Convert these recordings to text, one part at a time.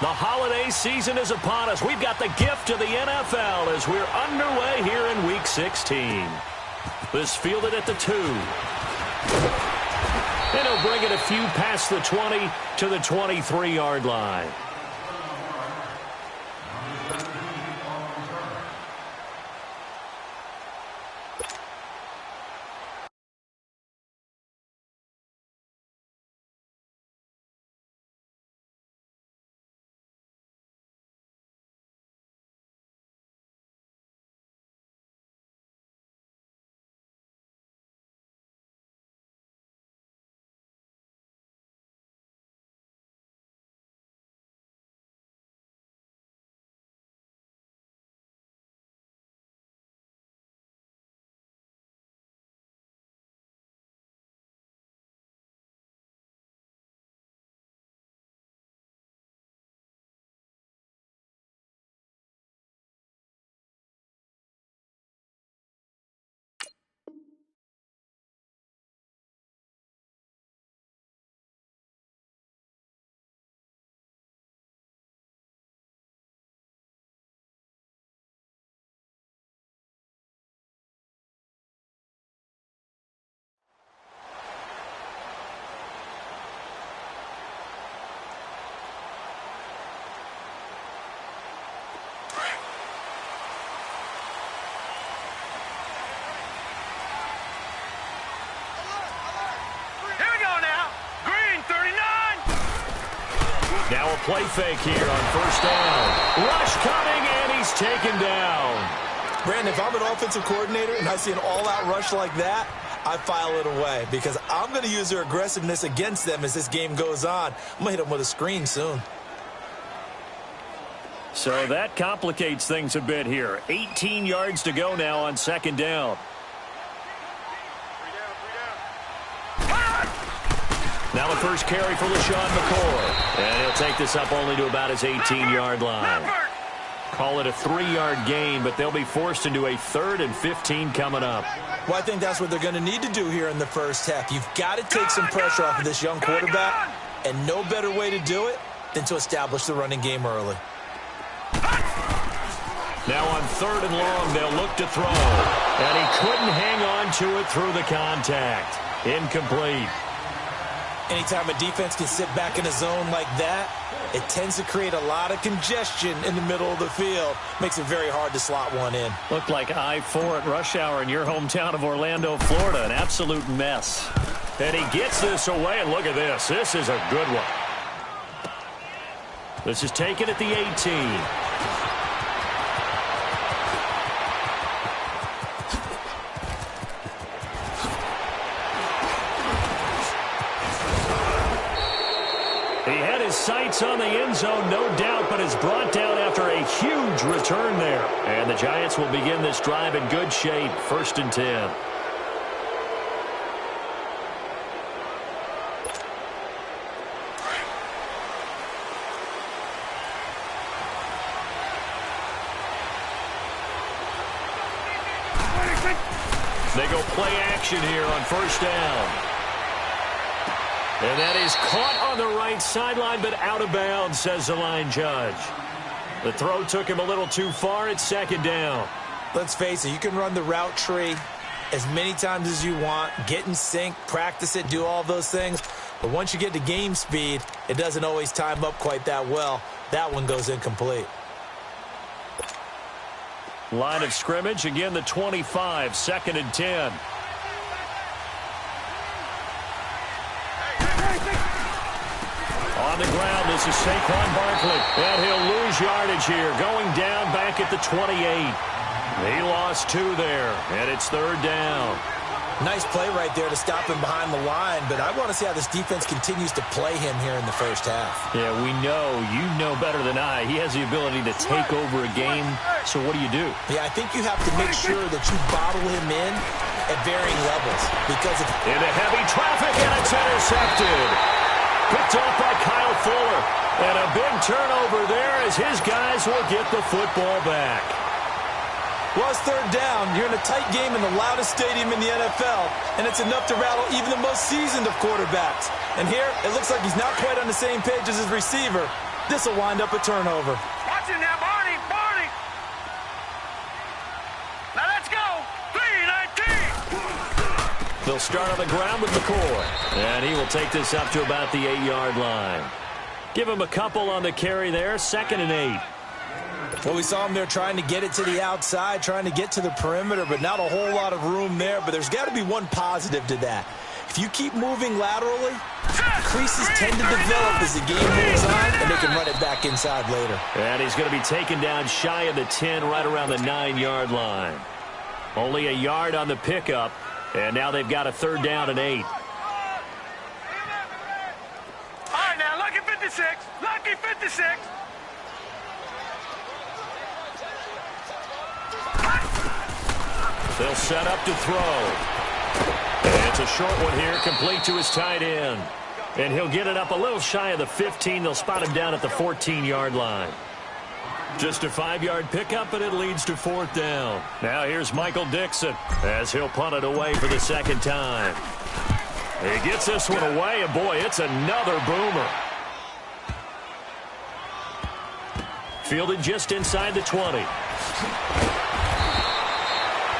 The holiday season is upon us. We've got the gift of the NFL as we're underway here in Week 16. This fielded at the 2. And he'll bring it a few past the 20 to the 23-yard line. Now a play fake here on first down. Rush coming, and he's taken down. Brandon, if I'm an offensive coordinator and I see an all-out rush like that, I file it away because I'm going to use their aggressiveness against them as this game goes on. I'm going to hit them with a screen soon. So that complicates things a bit here. 18 yards to go now on second down. Now the first carry for LaShawn McCoy. And he'll take this up only to about his 18-yard line. Call it a 3-yard gain, but they'll be forced into a 3rd and 15 coming up. Well, I think that's what they're going to need to do here in the first half. You've got to take some pressure off of this young quarterback, and no better way to do it than to establish the running game early. Now on 3rd and long, they'll look to throw. And he couldn't hang on to it through the contact. Incomplete. Anytime a defense can sit back in a zone like that, it tends to create a lot of congestion in the middle of the field. Makes it very hard to slot one in. Looked like I-4 at rush hour in your hometown of Orlando, Florida. An absolute mess. And he gets this away, and look at this. This is a good one. This is taken at the 18. Sights on the end zone, no doubt, but is brought down after a huge return there. And the Giants will begin this drive in good shape, 1st and 10. They go play action here on first down. And that is caught on the right sideline, but out of bounds, says the line judge. The throw took him a little too far. It's 2nd down. Let's face it, you can run the route tree as many times as you want, get in sync, practice it, do all those things. But once you get to game speed, it doesn't always time up quite that well. That one goes incomplete. Line of scrimmage, again the 25, 2nd and 10. On the ground, this is Saquon Barkley. And he'll lose yardage here, going down back at the 28. He lost 2 there, and it's 3rd down. Nice play right there to stop him behind the line, but I want to see how this defense continues to play him here in the first half. Yeah, we know. You know better than I. He has the ability to take over a game, so what do? Yeah, I think you have to make sure that you bottle him in at varying levels. Because if into heavy traffic, and it's intercepted. Picked off by Kyle Fuller. And a big turnover there as his guys will get the football back. Well, it's 3rd down. You're in a tight game in the loudest stadium in the NFL, and it's enough to rattle even the most seasoned of quarterbacks. And here, it looks like he's not quite on the same page as his receiver. This will wind up a turnover. Watch it now, Barney. Barney. Now let's go. 3-19. They'll start on the ground with McCoy. And he will take this up to about the 8-yard line. Give him a couple on the carry there. 2nd and 8. Well, we saw him there trying to get it to the outside, trying to get to the perimeter, but not a whole lot of room there. But there's got to be one positive to that. If you keep moving laterally, creases tend to develop as the game moves on, and they can run it back inside later. And he's going to be taken down shy of the 10, right around the 9-yard line. Only a yard on the pickup, and now they've got a 3rd down and 8. All right, now, lucky 56. Lucky 56. They'll set up to throw. And it's a short one here, complete to his tight end. And he'll get it up a little shy of the 15. They'll spot him down at the 14-yard line. Just a 5-yard pickup, and it leads to 4th down. Now here's Michael Dixon as he'll punt it away for the 2nd time. He gets this one away, and boy, it's another boomer. Fielded just inside the 20.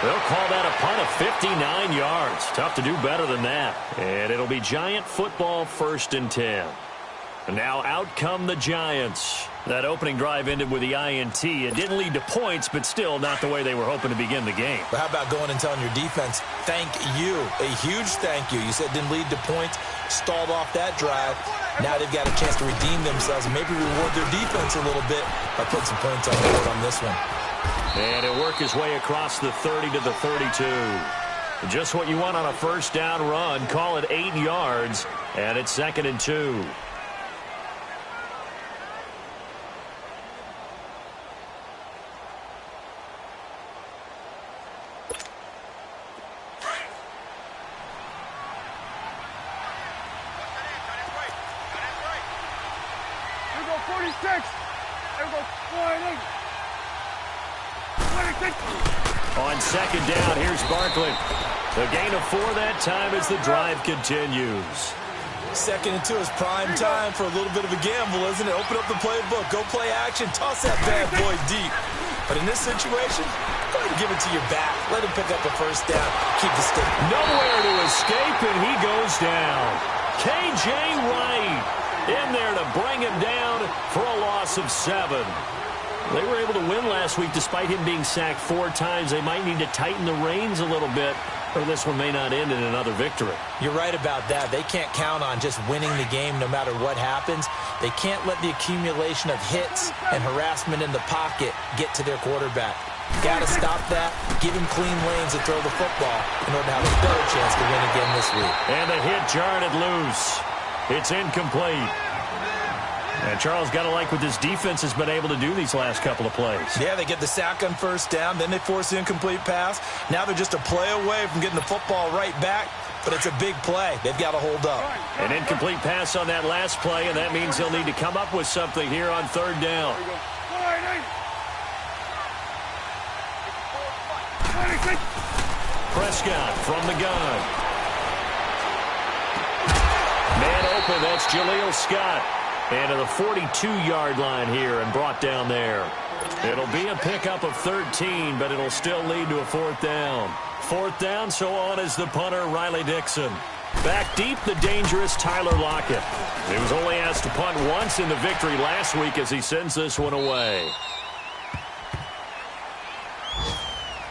They'll call that a punt of 59 yards. Tough to do better than that. And it'll be Giant football, 1st and 10. And now out come the Giants. That opening drive ended with the INT. It didn't lead to points, but still not the way they were hoping to begin the game. But how about going and telling your defense, thank you, a huge thank you. You said it didn't lead to points, stalled off that drive. Now they've got a chance to redeem themselves and maybe reward their defense a little bit by putting some points on the board on this one. And he'll work his way across the 30 to the 32. Just what you want on a 1st down run. Call it 8 yards, and it's 2nd and 2. Here go 46. Here go 48. On 2nd down, here's Barkley. The gain of 4 that time as the drive continues. 2nd and 2 is prime time for a little bit of a gamble, isn't it? Open up the playbook, go play action, toss that bad boy deep. But in this situation, go ahead and give it to your back. Let him pick up a 1st down. Keep the stick. Nowhere to escape, and he goes down. K.J. Wright in there to bring him down for a loss of 7. They were able to win last week despite him being sacked 4 times. They might need to tighten the reins a little bit, or this one may not end in another victory. You're right about that. They can't count on just winning the game no matter what happens. They can't let the accumulation of hits and harassment in the pocket get to their quarterback. Got to stop that, give him clean lanes to throw the football in order to have a better chance to win again this week. And the hit jarred it loose. It's incomplete. And Charles, got to like what this defense has been able to do these last couple of plays. Yeah, they get the sack on 1st down, then they force the incomplete pass. Now they're just a play away from getting the football right back, but it's a big play. They've got to hold up. An incomplete pass on that last play, and that means they'll need to come up with something here on 3rd down. Prescott from the gun. Man open, that's Jaleel Scott. And to the 42-yard line here and brought down there. It'll be a pickup of 13, but it'll still lead to a 4th down. 4th down, so on is the punter, Riley Dixon. Back deep, the dangerous Tyler Lockett. He was only asked to punt once in the victory last week as he sends this one away.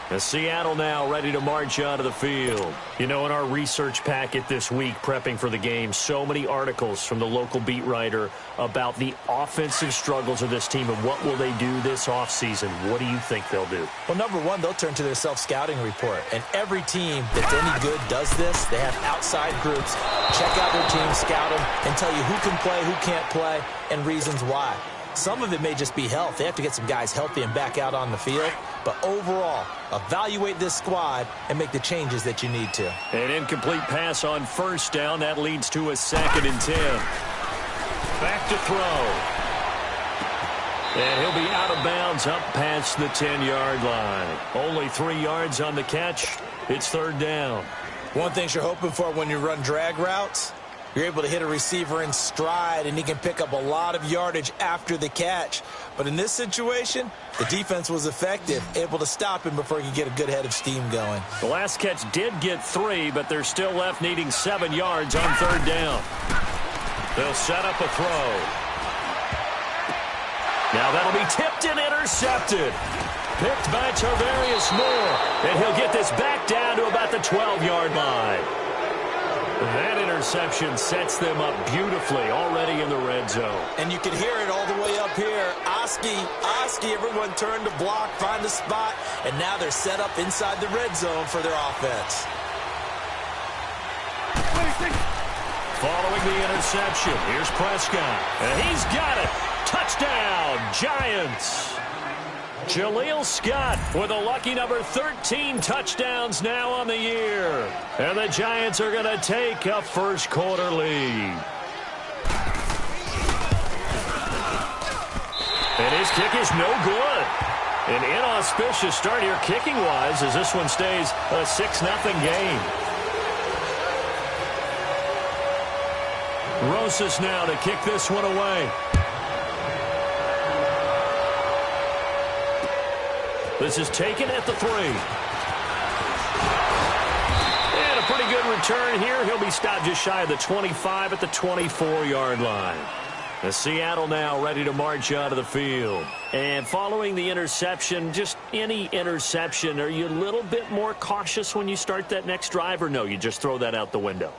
As Seattle now ready to march onto the field. You know, in our research packet this week, prepping for the game, so many articles from the local beat writer about the offensive struggles of this team and what will they do this offseason. What do you think they'll do? Well, number one, they'll turn to their self-scouting report. And every team that's any good does this. They have outside groups, check out their team, scout them, and tell you who can play, who can't play, and reasons why. Some of it may just be health. They have to get some guys healthy and back out on the field. But overall, evaluate this squad and make the changes that you need to. An incomplete pass on 1st down. That leads to a 2nd and 10. Back to throw. And he'll be out of bounds up past the 10-yard line. Only 3 yards on the catch. It's 3rd down. One thing you're hoping for when you run drag routes, You're able to hit a receiver in stride, and he can pick up a lot of yardage after the catch. But in this situation, the defense was effective, able to stop him before he could get a good head of steam going. The last catch did get 3, but they're still left needing 7 yards on 3rd down. They'll set up a throw. Now that'll be tipped and intercepted. Picked by Tarvarius Moore, and he'll get this back down to about the 12-yard line. That interception sets them up beautifully already in the red zone. And you can hear it all the way up here. Oski, everyone turned to block, find a spot, and now they're set up inside the red zone for their offense. Following the interception, here's Prescott, and he's got it. Touchdown, Giants. Jaleel Scott with a lucky number 13 touchdowns now on the year. And the Giants are going to take a first-quarter lead. And his kick is no good. An inauspicious start here kicking-wise as this one stays a 6-0 game. Rosas now to kick this one away. This is taken at the 3. And a pretty good return here. He'll be stopped just shy of the 25 at the 24-yard line. The Seattle now ready to march out of the field. And following the interception, just any interception, are you a little bit more cautious when you start that next drive, or no, you just throw that out the window?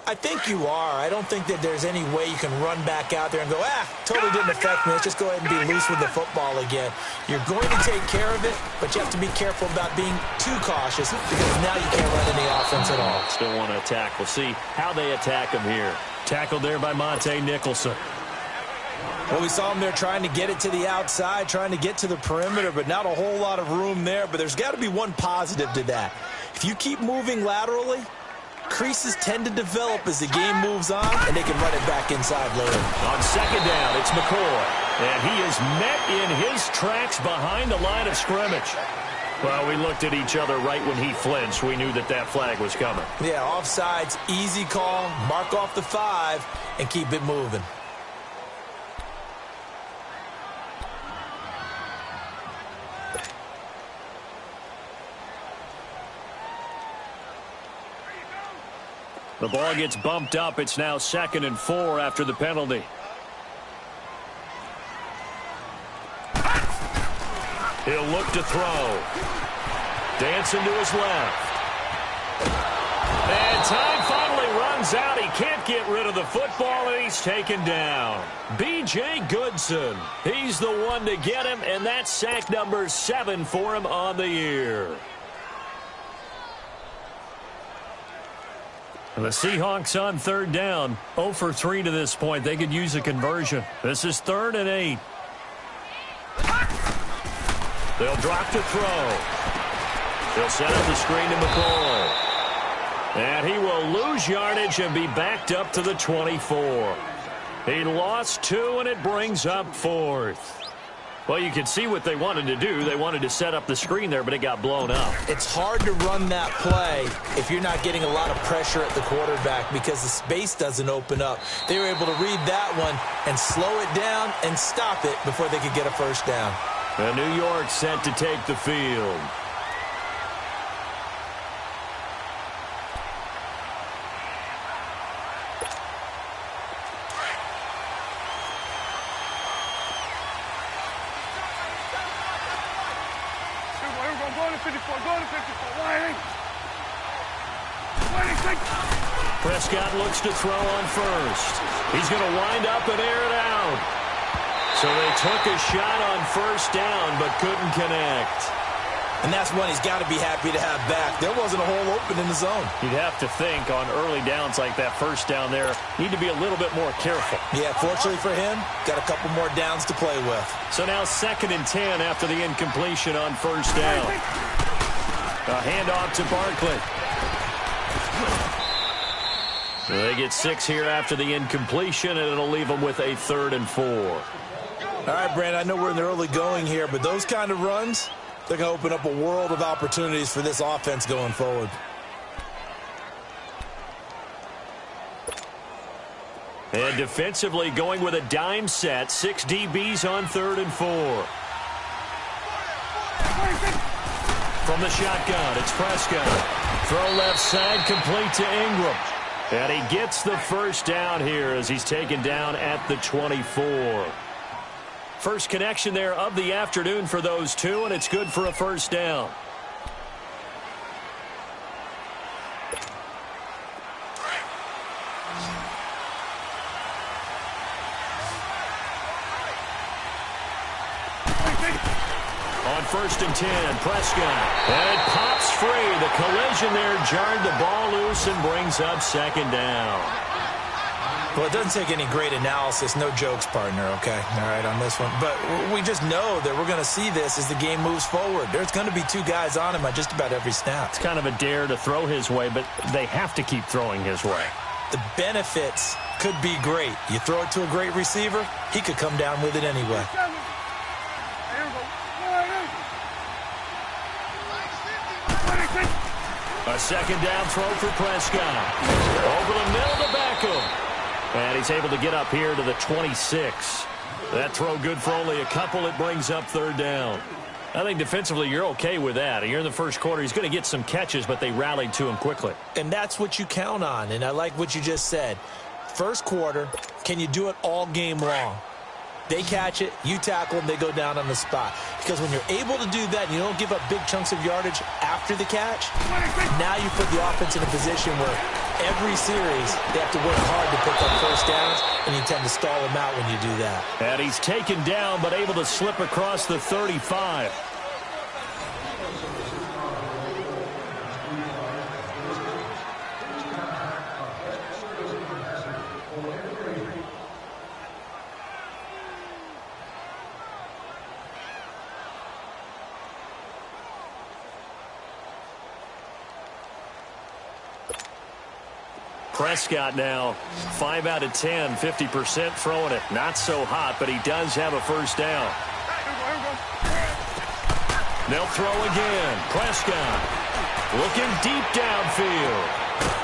I think you are. I don't think that there's any way you can run back out there and go, totally didn't affect me. Let's just go ahead and be loose with the football again. You're going to take care of it, but you have to be careful about being too cautious because now you can't run any offense at all. Still want to attack. We'll see how they attack him here. Tackled there by Monte Nicholson. Well, we saw him there trying to get it to the outside, trying to get to the perimeter, but not a whole lot of room there. But there's got to be one positive to that. If you keep moving laterally, creases tend to develop as the game moves on, and they can run it back inside later. On 2nd down, it's McCoy. And he is met in his tracks behind the line of scrimmage. Well, we looked at each other right when he flinched. We knew that that flag was coming. Yeah, offsides, easy call, mark off the 5, and keep it moving. The ball gets bumped up. It's now 2nd and 4 after the penalty. He'll look to throw. Dancing to his left. And time finally runs out. He can't get rid of the football, and he's taken down. B.J. Goodson. He's the one to get him, and that's sack number 7 for him on the year. And the Seahawks on 3rd down. 0 for 3 to this point. They could use a conversion. This is 3rd and 8. They'll drop to throw. They'll set up the screen to McCoy. And he will lose yardage and be backed up to the 24. He lost 2, and it brings up 4th. Well, you can see what they wanted to do. They wanted to set up the screen there, but it got blown up. It's hard to run that play if you're not getting a lot of pressure at the quarterback because the space doesn't open up. They were able to read that one and slow it down and stop it before they could get a first down. And New York set to take the field. Prescott looks to throw on first. He's going to wind up and air it out. So they took a shot on first down but couldn't connect. And that's one he's got to be happy to have back. There wasn't a hole open in the zone. You'd have to think on early downs like that first down there, need to be a little bit more careful. Yeah, fortunately for him, got a couple more downs to play with. So now 2nd and 10 after the incompletion on first down. A handoff to Barkley. So they get 6 here after the incompletion, and it'll leave them with a 3rd and 4. All right, Brandon, I know we're in the early going here, but those kind of runs, they're going to open up a world of opportunities for this offense going forward. And defensively going with a dime set. 6 DBs on 3rd and 4. From the shotgun, it's Prescott. Throw left side, complete to Ingram. And he gets the first down here as he's taken down at the 24. First connection there of the afternoon for those two, and it's good for a first down. On 1st and 10, Prescott. And it pops free. The collision there jarred the ball loose and brings up 2nd down. Well, it doesn't take any great analysis. No jokes, partner, okay? All right, on this one. But we just know that we're going to see this as the game moves forward. There's going to be 2 guys on him on just about every snap. It's kind of a dare to throw his way, but they have to keep throwing his way. The benefits could be great. You throw it to a great receiver, he could come down with it anyway. A 2nd down throw for Prescott. Over the middle to Beckham. And he's able to get up here to the 26. That throw good for only a couple. It brings up 3rd down. I think defensively you're okay with that. Here in the first quarter, he's going to get some catches, but they rallied to him quickly. And that's what you count on, and I like what you just said. First quarter, can you do it all game long? They catch it, you tackle them, they go down on the spot. Because when you're able to do that and you don't give up big chunks of yardage after the catch, now you put the offense in a position where every series they have to work hard to pick up first downs, and you tend to stall them out when you do that. And he's taken down but able to slip across the 35. Prescott now 5 out of 10, 50% throwing it. Not so hot, but he does have a first down. They'll throw again. Prescott looking deep downfield.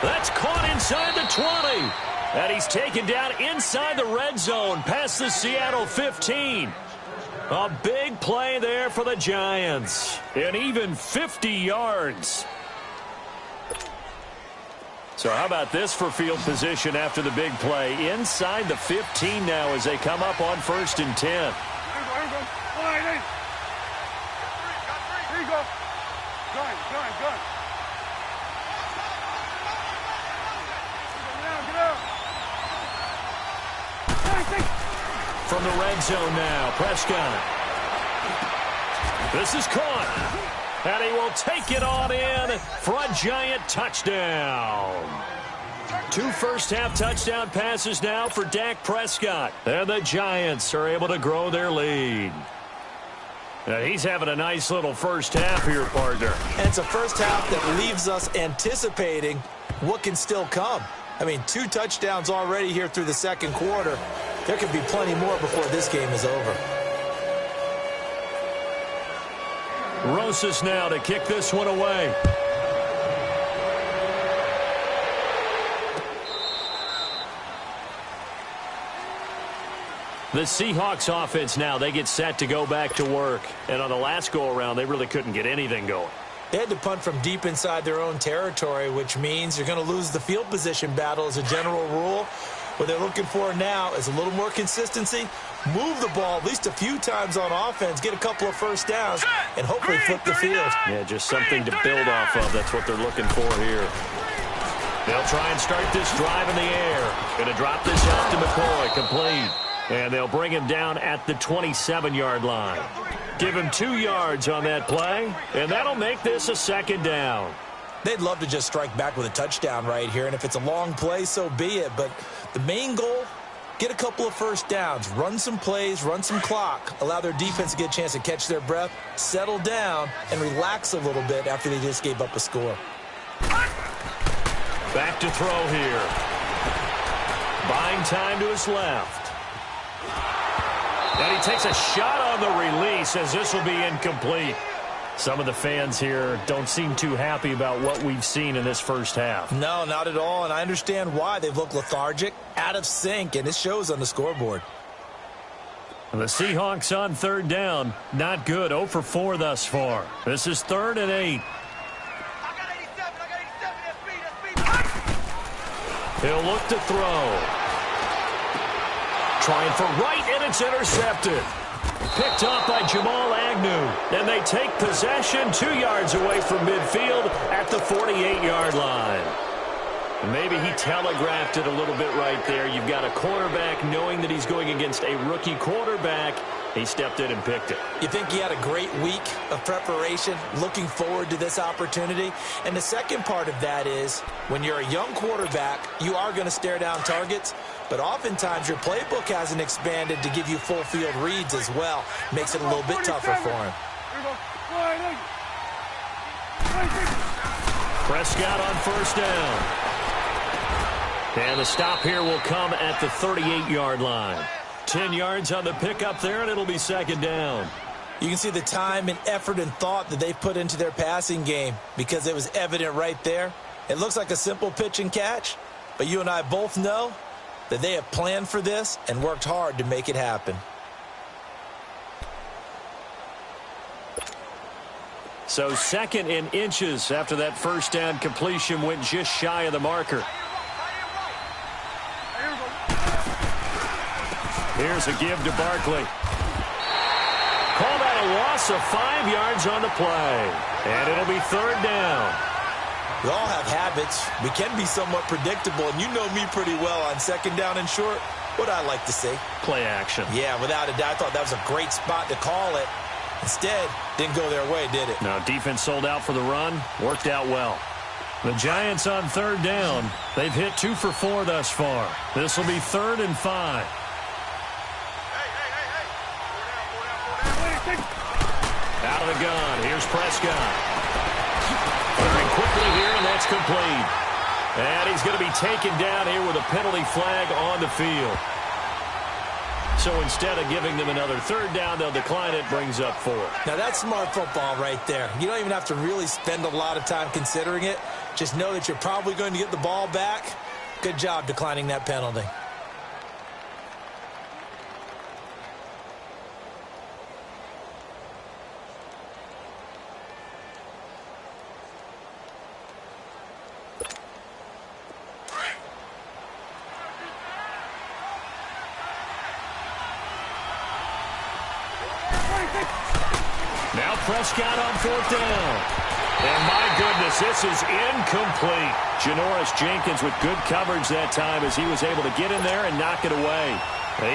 That's caught inside the 20. And he's taken down inside the red zone past the Seattle 15. A big play there for the Giants. And even 50 yards. So how about this for field position after the big play? Inside the 15 now as they come up on 1st and 10. Here you go. Gun. Get out. From the red zone now, Prescott. This is caught. And he will take it on in for a Giant touchdown. 2 first-half touchdown passes now for Dak Prescott. And the Giants are able to grow their lead. And he's having a nice little first half here, partner. And it's a first half that leaves us anticipating what can still come. I mean, 2 touchdowns already here through the second quarter. There could be plenty more before this game is over. Rosas now to kick this one away. The Seahawks offense now, they get set to go back to work. And on the last go-around, they really couldn't get anything going. They had to punt from deep inside their own territory, which means you're going to lose the field position battle as a general rule. What they're looking for now is a little more consistency, move the ball at least a few times on offense, get a couple of first downs, and hopefully flip the field. Yeah, just something to build off of. That's what they're looking for here. They'll try and start this drive in the air. Going to drop this out to McCoy, complete. And they'll bring him down at the 27-yard line. Give him 2 yards on that play, and that'll make this a 2nd down. They'd love to just strike back with a touchdown right here, and if it's a long play, so be it. But the main goal, get a couple of first downs, run some plays, run some clock, allow their defense to get a chance to catch their breath, settle down, and relax a little bit after they just gave up a score. Back to throw here. Buying time to his left. And he takes a shot on the release as this will be incomplete. Some of the fans here don't seem too happy about what we've seen in this first half. No, not at all, and I understand why. They've looked lethargic, out of sync, and it shows on the scoreboard. The Seahawks on third down. Not good. 0 for 4 thus far. This is 3rd and 8. He'll look to throw. Trying for right, and it's intercepted. Picked off by Jamal Agnew. And they take possession 2 yards away from midfield at the 48-yard line. Maybe he telegraphed it a little bit right there. You've got a cornerback knowing that he's going against a rookie quarterback. He stepped in and picked it. You think he had a great week of preparation, looking forward to this opportunity? And the second part of that is, when you're a young quarterback, you are going to stare down targets, but oftentimes your playbook hasn't expanded to give you full field reads as well. Makes it a little bit tougher for him. Prescott on first down. And the stop here will come at the 38-yard line. 10 yards on the pickup there, and it'll be 2nd down. You can see the time and effort and thought that they put into their passing game because it was evident right there. It looks like a simple pitch and catch, but you and I both know that they have planned for this and worked hard to make it happen. So 2nd and inches after that first down completion went just shy of the marker. Here's a give to Barkley. Call that a loss of 5 yards on the play. And it'll be 3rd down. We all have habits. We can be somewhat predictable, and you know me pretty well on 2nd down and short. What I like to see. Play action. Yeah, without a doubt. I thought that was a great spot to call it. Instead, didn't go their way, did it? No, defense sold out for the run. Worked out well. The Giants on 3rd down. They've hit 2 for 4 thus far. This will be 3rd and 5. Out of the gun. Here's Prescott. Very quickly here, and that's complete. And he's going to be taken down here with a penalty flag on the field. So instead of giving them another 3rd down, they'll decline it. Brings up 4. Now, that's smart football right there. You don't even have to really spend a lot of time considering it. Just know that you're probably going to get the ball back. Good job declining that penalty. Now Prescott on 4th down. And my goodness, this is incomplete. Janoris Jenkins with good coverage that time as he was able to get in there and knock it away.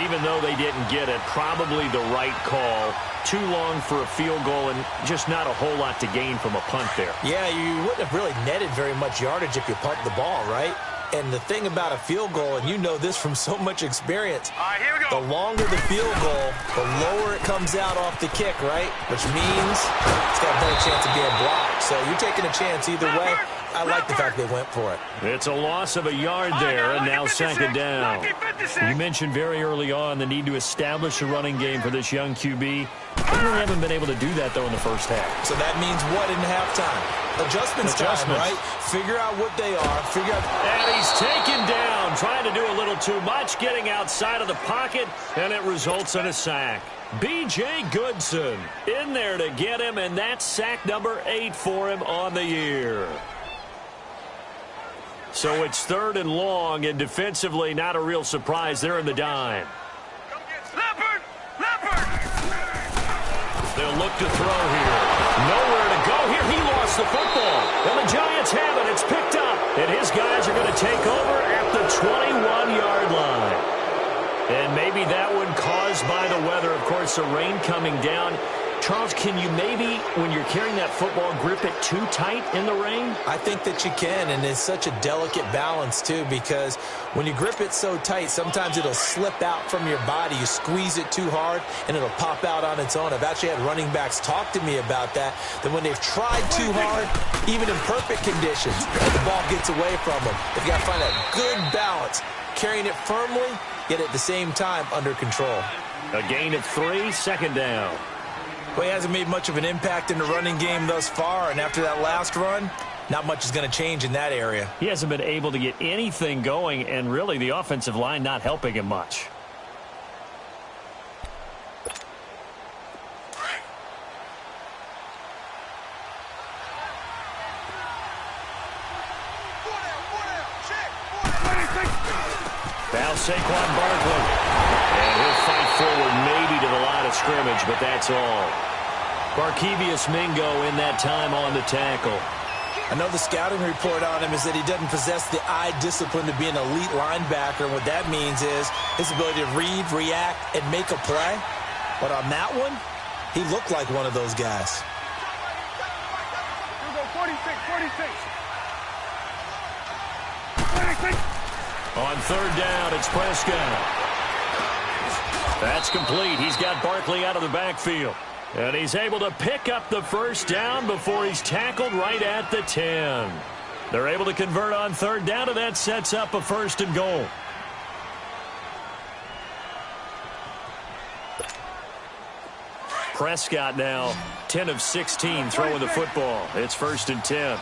Even though they didn't get it, probably the right call. Too long for a field goal and just not a whole lot to gain from a punt there. Yeah, you wouldn't have really netted very much yardage if you punt the ball, right? And the thing about a field goal, and you know this from so much experience, Here we go. the longer the field goal, the lower it comes out off the kick, right? Which means it's got a better chance of being blocked. So you're taking a chance either way. I like the fact they went for it. It's a loss of a yard there, and now 2nd down. You mentioned very early on the need to establish a running game for this young QB. They really haven't been able to do that, though, in the first half. So that means what in halftime? Adjustments time, right? Figure out what they are. Figure out. And he's taken down, trying to do a little too much, getting outside of the pocket, and it results in a sack. B.J. Goodson in there to get him, and that's sack number 8 for him on the year. So it's 3rd and long, and defensively not a real surprise. They're in the dime. Leopard! Leopard! They'll look to throw here. Nowhere to go here. He lost the football. And the Giants have it. It's picked up. And his guys are going to take over at the 21-yard line. And maybe that one caused by the weather. Of course, the rain coming down. Charles, can you maybe, when you're carrying that football, grip it too tight in the rain? I think that you can, and it's such a delicate balance, too, because when you grip it so tight, sometimes it'll slip out from your body. You squeeze it too hard, and it'll pop out on its own. I've actually had running backs talk to me about that when they've tried too hard, even in perfect conditions, the ball gets away from them. They've got to find that good balance, carrying it firmly, yet at the same time under control. A gain of 3, 2nd down. Well, he hasn't made much of an impact in the running game thus far, and after that last run, not much is going to change in that area. He hasn't been able to get anything going, and really the offensive line not helping him much. Now Saquon Barkley. And he'll fight forward maybe to the line of scrimmage, but that's all. Barkevious Mingo in that time on the tackle. I know the scouting report on him is that he doesn't possess the eye discipline to be an elite linebacker. And what that means is his ability to read, react, and make a play. But on that one, he looked like one of those guys. Here we go, 46. On third down, it's Prescott. That's complete. He's got Barkley out of the backfield. And he's able to pick up the first down before he's tackled right at the 10. They're able to convert on third down, and that sets up a 1st and goal. Prescott now 10 of 16 throwing the football. It's 1st and 10.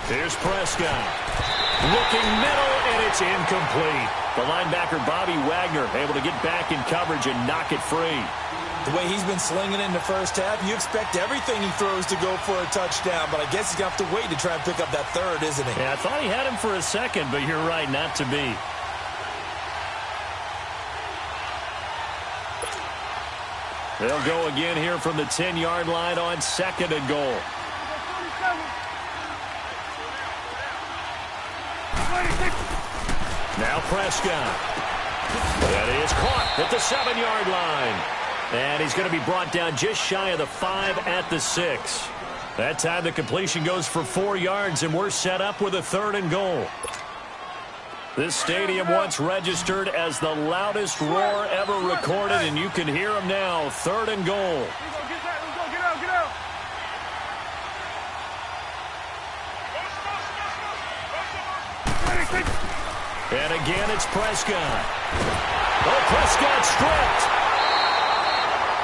Here's Prescott. Looking middle, and it's incomplete. The linebacker, Bobby Wagner, able to get back in coverage and knock it free. The way he's been slinging in the first half, you expect everything he throws to go for a touchdown, but I guess he's going to have to wait to try and pick up that third, isn't he? Yeah, I thought he had him for a second, but you're right, not to be. They'll go again here from the 10-yard line on 2nd and goal. Now Prescott. That is caught at the 7-yard line. And he's going to be brought down just shy of the 5 at the 6. That time the completion goes for 4 yards, and we're set up with a 3rd and goal. This stadium once registered as the loudest roar ever recorded, and you can hear him now. 3rd and goal. Let's go, get out. And again, it's Prescott. Oh, Prescott stripped.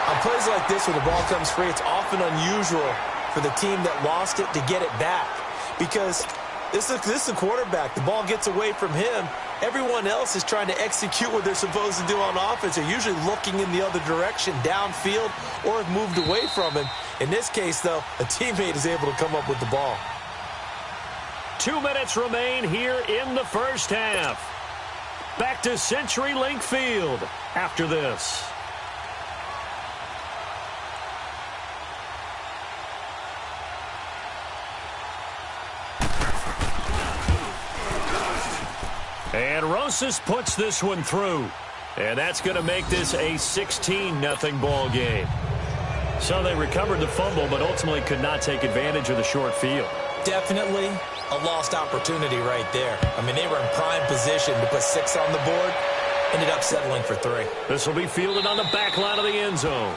On plays like this where the ball comes free, it's often unusual for the team that lost it to get it back. Because this is a quarterback. The ball gets away from him. Everyone else is trying to execute what they're supposed to do on offense. They're usually looking in the other direction, downfield, or have moved away from him. In this case, though, a teammate is able to come up with the ball. 2 minutes remain here in the first half. Back to CenturyLink Field after this. And Rosas puts this one through. And that's going to make this a 16-0 ball game. So they recovered the fumble, but ultimately could not take advantage of the short field. Definitely a lost opportunity right there. I mean, they were in prime position to put 6 on the board. Ended up settling for 3. This will be fielded on the back line of the end zone.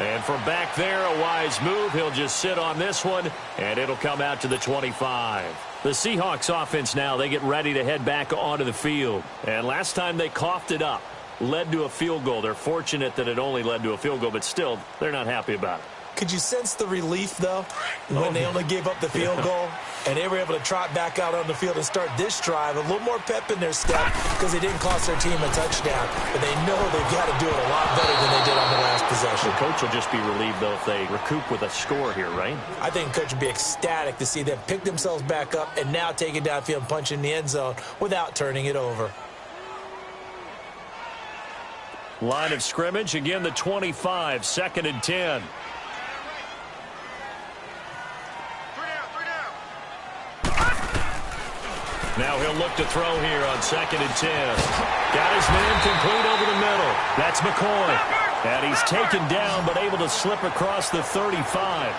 And from back there, a wise move. He'll just sit on this one, and it'll come out to the 25. The Seahawks offense now, they get ready to head back onto the field. And last time they coughed it up, led to a field goal. They're fortunate that it only led to a field goal, but still, they're not happy about it. Could you sense the relief, though, when they only gave up the field goal? And they were able to trot back out on the field and start this drive. A little more pep in their step because they didn't cost their team a touchdown. But they know they've got to do it a lot better than they did on the last possession. The coach will just be relieved, though, if they recoup with a score here, right? I think the coach would be ecstatic to see them pick themselves back up and now take it downfield and punch in the end zone without turning it over. Line of scrimmage, again, the 25, 2nd and 10. Now he'll look to throw here on 2nd and 10. Got his man complete over the middle. That's McCoy. And he's taken down but able to slip across the 35.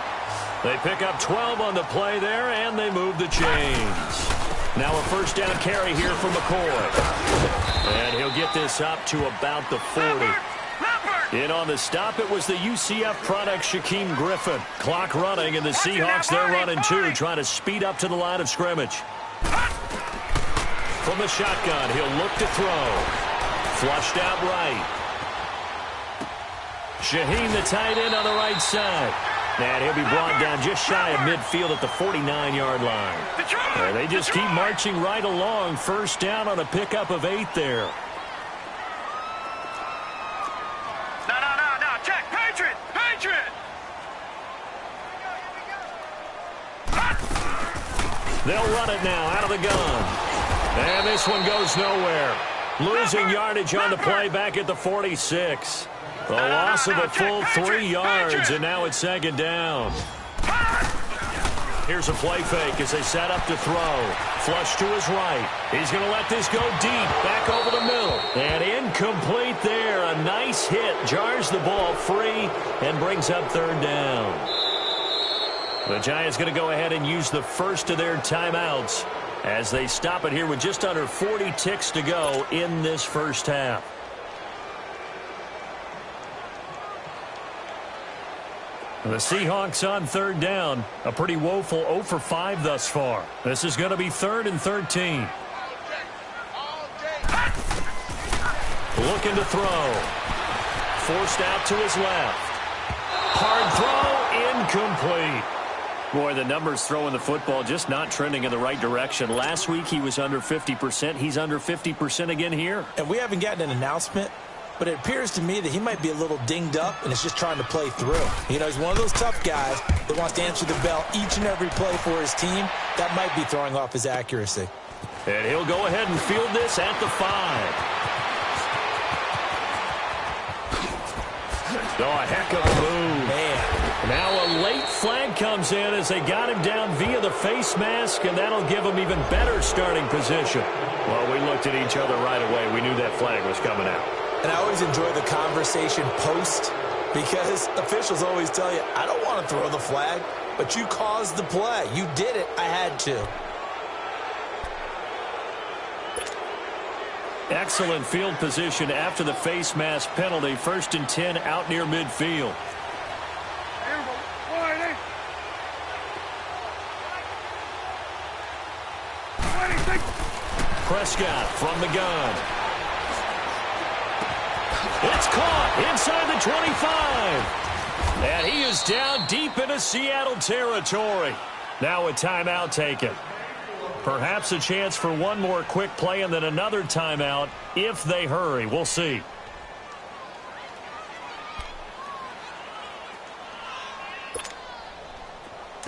They pick up 12 on the play there, and they move the chains. Now a 1st down carry here for McCoy. And he'll get this up to about the 40. In on the stop, it was the UCF product, Shaquem Griffin. Clock running, and the Seahawks, they're running too, trying to speed up to the line of scrimmage. From the shotgun, he'll look to throw. Flushed out right. Shaheen, the tight end, on the right side. And he'll be brought down just shy of midfield at the 49-yard line. And they just keep marching right along. First down on a pickup of 8 there. No. Check. Patriot. They'll run it now out of the gun. And this one goes nowhere. Losing yardage on the play back at the 46. A loss of a full 3 yards, and now it's second down. Here's a play fake as they set up to throw. Flush to his right. He's going to let this go deep, back over the middle. And incomplete there. A nice hit. Jars the ball free and brings up third down. The Giants going to go ahead and use the first of their timeouts as they stop it here with just under 40 ticks to go in this first half. The Seahawks on third down. A pretty woeful 0 for 5 thus far. This is going to be 3rd and 13. Looking to throw. Forced out to his left. Hard throw, incomplete. Boy, the numbers throwing the football just not trending in the right direction. Last week he was under 50%. He's under 50% again here. And we haven't gotten an announcement, but it appears to me that he might be a little dinged up and is just trying to play through. You know, he's one of those tough guys that wants to answer the bell each and every play for his team. That might be throwing off his accuracy. And he'll go ahead and field this at the 5. Oh, a heck of a move. Man. Now a late flag comes in as they got him down via the face mask, and that'll give him even better starting position. Well, we looked at each other right away. We knew that flag was coming out. And I always enjoy the conversation post because officials always tell you, I don't want to throw the flag, but you caused the play. You did it. I had to. Excellent field position after the face mask penalty. 1st and 10 out near midfield. Prescott from the gun. It's caught inside the 25. And he is down deep into Seattle territory. Now a timeout taken. Perhaps a chance for one more quick play and then another timeout if they hurry. We'll see.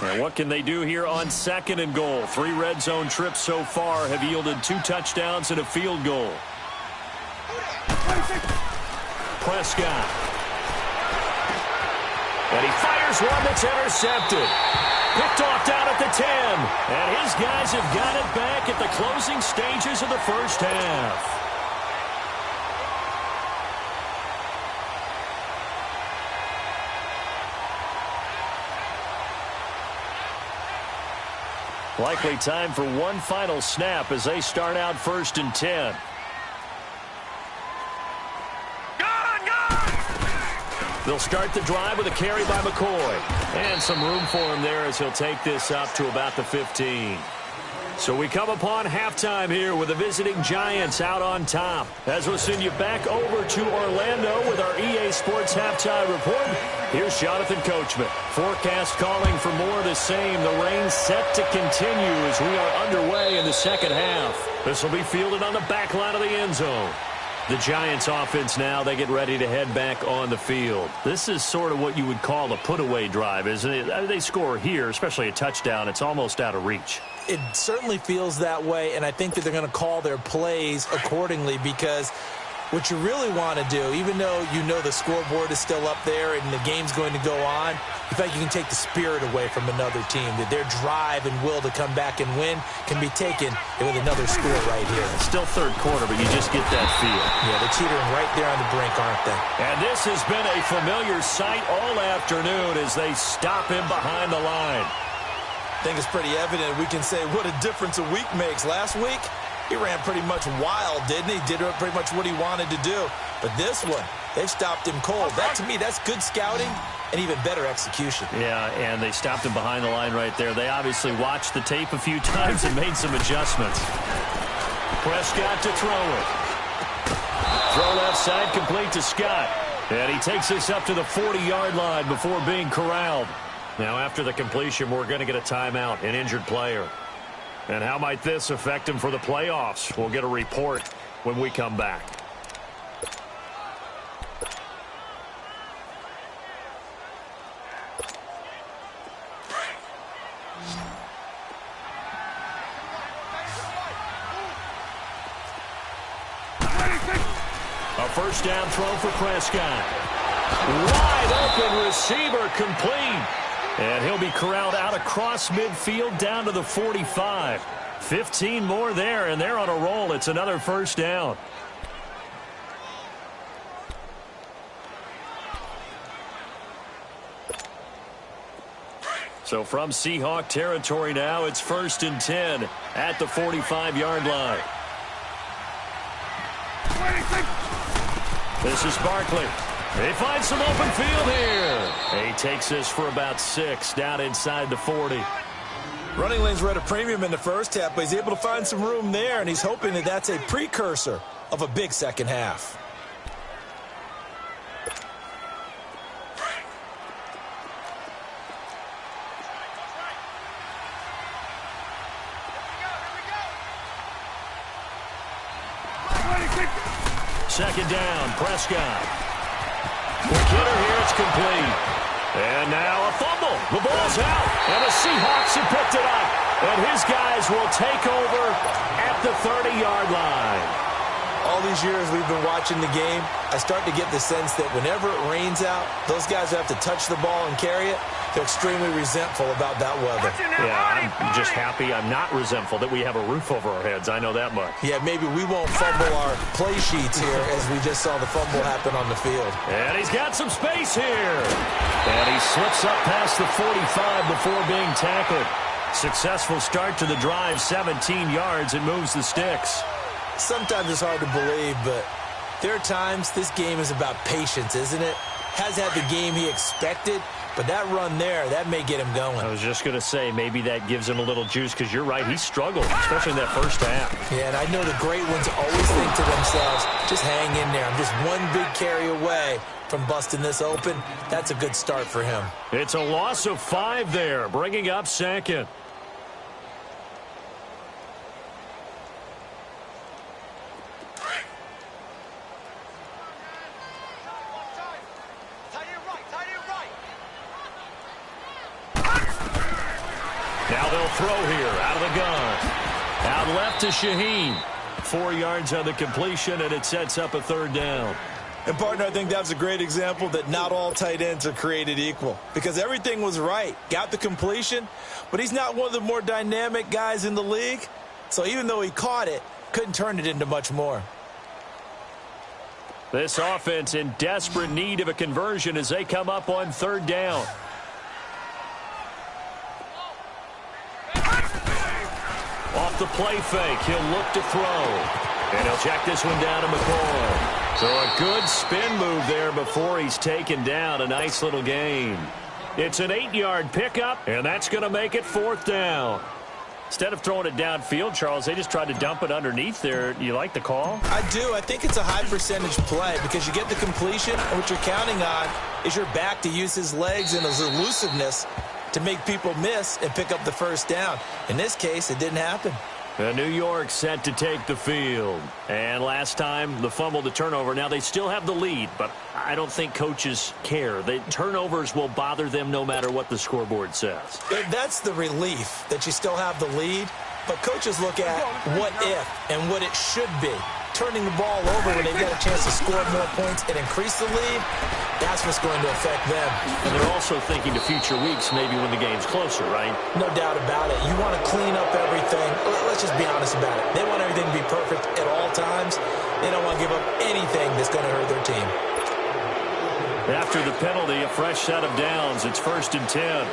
And what can they do here on 2nd and goal? 3 red zone trips so far have yielded 2 touchdowns and a field goal. Prescott. And he fires one that's intercepted. Picked off down at the 10. And his guys have got it back at the closing stages of the first half. Likely time for one final snap as they start out 1st and 10. They'll start the drive with a carry by McCoy. And some room for him there as he'll take this up to about the 15. So we come upon halftime here with the visiting Giants out on top. As we'll send you back over to Orlando with our EA Sports Halftime Report. Here's Jonathan Coachman. Forecast calling for more of the same. The rain set to continue as we are underway in the second half. This will be fielded on the back line of the end zone. The Giants offense now, they get ready to head back on the field. This is sort of what you would call a put-away drive, isn't it? They score here, especially a touchdown. It's almost out of reach. It certainly feels that way, and I think that they're going to call their plays accordingly because what you really want to do, even though you know the scoreboard is still up there and the game's going to go on, in fact, you can take the spirit away from another team. That their drive and will to come back and win can be taken with another score right here. It's still third quarter, but you just get that feel. Yeah, they're teetering right there on the brink, aren't they? And this has been a familiar sight all afternoon as they stop him behind the line. I think it's pretty evident. We can say what a difference a week makes. Last week, he ran pretty much wild, didn't he? Did pretty much what he wanted to do. But this one, they've stopped him cold. That, to me, that's good scouting and even better execution. Yeah, and they stopped him behind the line right there. They obviously watched the tape a few times and made some adjustments. Prescott to throw it. Throw left side, complete to Scott. And he takes this up to the 40-yard line before being corralled. Now, after the completion, we're going to get a timeout, an injured player. And how might this affect him for the playoffs? We'll get a report when we come back. A first down throw for Prescott. Wide open receiver complete. And he'll be corralled out across midfield down to the 45. 15 more there, and they're on a roll. It's another first down. So from Seahawk territory now, it's 1st and 10 at the 45-yard line. This is Barkley. They find some open field here. He takes this for about 6 down inside the 40. Running lanes were at a premium in the first half, but he's able to find some room there, and he's hoping that that's a precursor of a big second half. Second down, Prescott. Quick hitter here, it's complete. And now a fumble. The ball's out, and the Seahawks have picked it up. And his guys will take over at the 30-yard line. All these years we've been watching the game, I start to get the sense that whenever it rains out, those guys who have to touch the ball and carry it, they're extremely resentful about that weather. Yeah, I'm just happy I'm not resentful that we have a roof over our heads. I know that much. Yeah, maybe we won't fumble our play sheets here as we just saw the fumble happen on the field. And he's got some space here. And he slips up past the 45 before being tackled. Successful start to the drive, 17 yards, and moves the sticks. Sometimes it's hard to believe, but there are times this game is about patience, isn't it? Has had the game he expected, but that run there, that may get him going. I was just going to say, maybe that gives him a little juice, because you're right, he struggled, especially in that first half. Yeah, and I know the great ones always think to themselves, just hang in there. I'm just one big carry away from busting this open. That's a good start for him. It's a loss of 5 there, bringing up second. Now they'll throw here out of the gun. Out left to Shaheen. 4 yards on the completion, and it sets up a third down. And, partner, I think that was a great example that not all tight ends are created equal, because everything was right. Got the completion, but he's not one of the more dynamic guys in the league. So even though he caught it, couldn't turn it into much more. This offense in desperate need of a conversion as they come up on third down. Off the play fake, he'll look to throw. And he'll check this one down to McCoy. So a good spin move there before he's taken down. A nice little gain. It's an 8-yard pickup, and that's going to make it fourth down. Instead of throwing it downfield, Charles, they just tried to dump it underneath there. You like the call? I do. I think it's a high percentage play because you get the completion, and what you're counting on is your back to use his legs and his elusiveness to make people miss and pick up the first down. In this case, it didn't happen. New York set to take the field. And last time, the fumble to turnover. Now, they still have the lead, but I don't think coaches care. The turnovers will bother them no matter what the scoreboard says. That's the relief, that you still have the lead. But coaches look at what if and what it should be. Turning the ball over when they've got a chance to score more points and increase the lead, that's what's going to affect them. And they're also thinking to future weeks, maybe when the game's closer, right? No doubt about it. You want to clean up everything. Let's just be honest about it. They want everything to be perfect at all times. They don't want to give up anything that's going to hurt their team. After the penalty, a fresh set of downs. It's 1st and 10.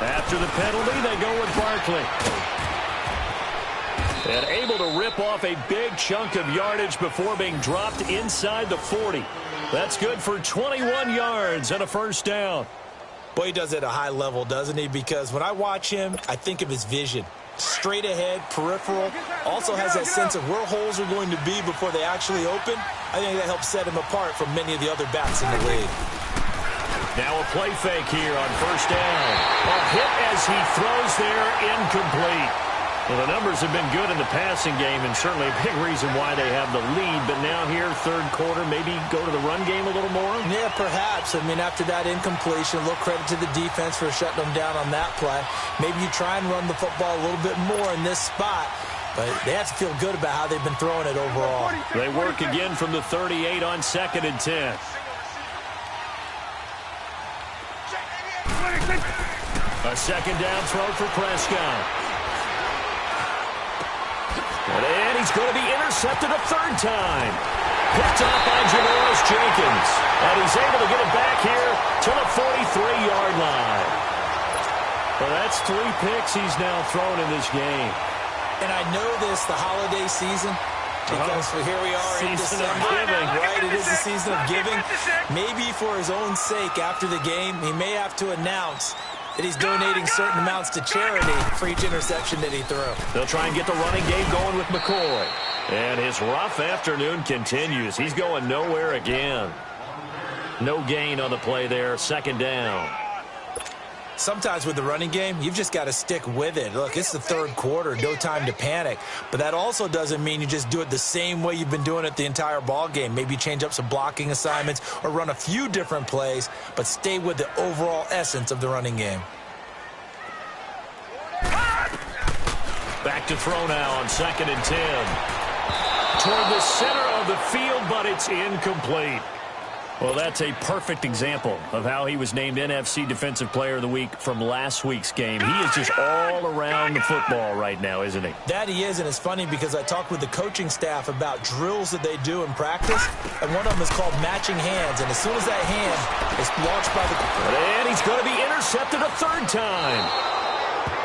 After the penalty, they go with Barkley. And able to rip off a big chunk of yardage before being dropped inside the 40. That's good for 21 yards and a first down. Boy, he does it at a high level, doesn't he? Because when I watch him, I think of his vision. straight ahead, peripheral, also has that sense of where holes are going to be before they actually open. I think that helps set him apart from many of the other backs in the league. Now a play fake here on first down. A hit as he throws there, incomplete. Well, the numbers have been good in the passing game, and certainly a big reason why they have the lead. But now here, third quarter, maybe go to the run game a little more? Yeah, perhaps. I mean, after that incompletion, a little credit to the defense for shutting them down on that play. Maybe you try and run the football a little bit more in this spot. But they have to feel good about how they've been throwing it overall. They work again from the 38 on 2nd and 10. A second down throw for Prescott. And he's going to be intercepted a third time. Picked off by Janoris Jenkins. And he's able to get it back here to the 43-yard line. Well, that's 3 picks he's now thrown in this game. And I know this, the holiday season, because here we are in December. Giving. Right, it is the season of giving. Maybe for his own sake after the game, he may have to announce that he's donating certain amounts to charity for each interception that he threw. They'll try and get the running game going with McCoy. And his rough afternoon continues. He's going nowhere again. No gain on the play there, second down. Sometimes with the running game, you've just got to stick with it. Look, it's the third quarter, no time to panic. But that also doesn't mean you just do it the same way you've been doing it the entire ball game. Maybe change up some blocking assignments or run a few different plays, but stay with the overall essence of the running game. Back to throw now on 2nd and 10. Toward the center of the field, but it's incomplete. Well, that's a perfect example of how he was named NFC Defensive Player of the Week from last week's game. He is just all around the football right now, isn't he? That he is, and it's funny because I talked with the coaching staff about drills that they do in practice, and one of them is called matching hands, and as soon as that hand is launched by the... And he's going to be intercepted a third time.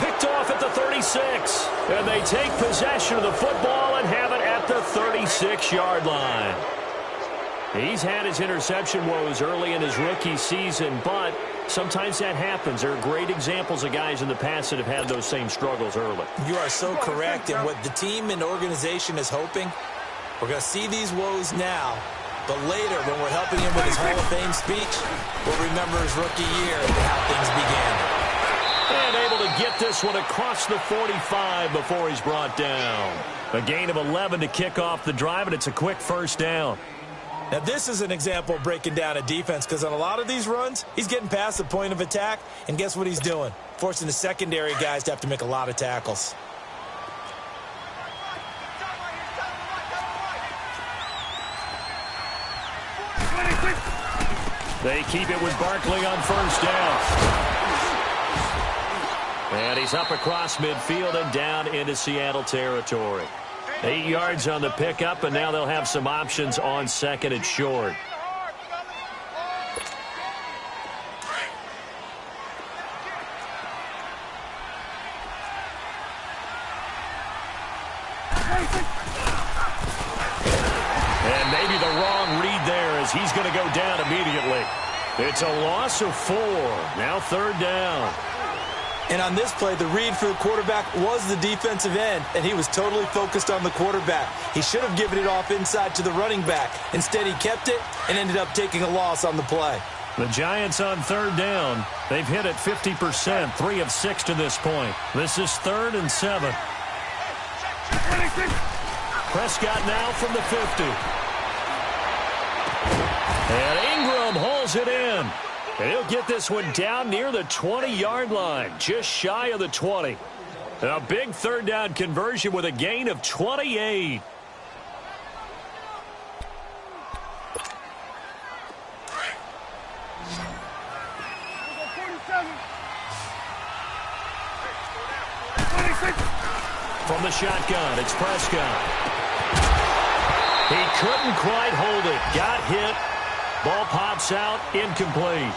Picked off at the 36, and they take possession of the football and have it at the 36-yard line. He's had his interception woes early in his rookie season, but sometimes that happens. There are great examples of guys in the past that have had those same struggles early. You are so correct, and what the team and organization is hoping, we're going to see these woes now, but later when we're helping him with his Hall of Fame speech, we'll remember his rookie year and how things began. And able to get this one across the 45 before he's brought down. A gain of 11 to kick off the drive, and it's a quick first down. Now, this is an example of breaking down a defense because on a lot of these runs, he's getting past the point of attack, and guess what he's doing? Forcing the secondary guys to have to make a lot of tackles. They keep it with Barkley on first down. And he's up across midfield and down into Seattle territory. 8 yards on the pickup, and now they'll have some options on second and short. And maybe the wrong read there as he's going to go down immediately. It's a loss of 4. Now third down. And on this play, the read for the quarterback was the defensive end, and he was totally focused on the quarterback. He should have given it off inside to the running back. Instead, he kept it and ended up taking a loss on the play. The Giants on third down. They've hit it 50%, 3 of 6 to this point. This is 3rd and 7. Prescott now from the 50. And Ingram holds it in. And he'll get this one down near the 20-yard line, just shy of the 20. A big third down conversion with a gain of 28. From the shotgun, it's Prescott. He couldn't quite hold it. Got hit. Ball pops out, incomplete.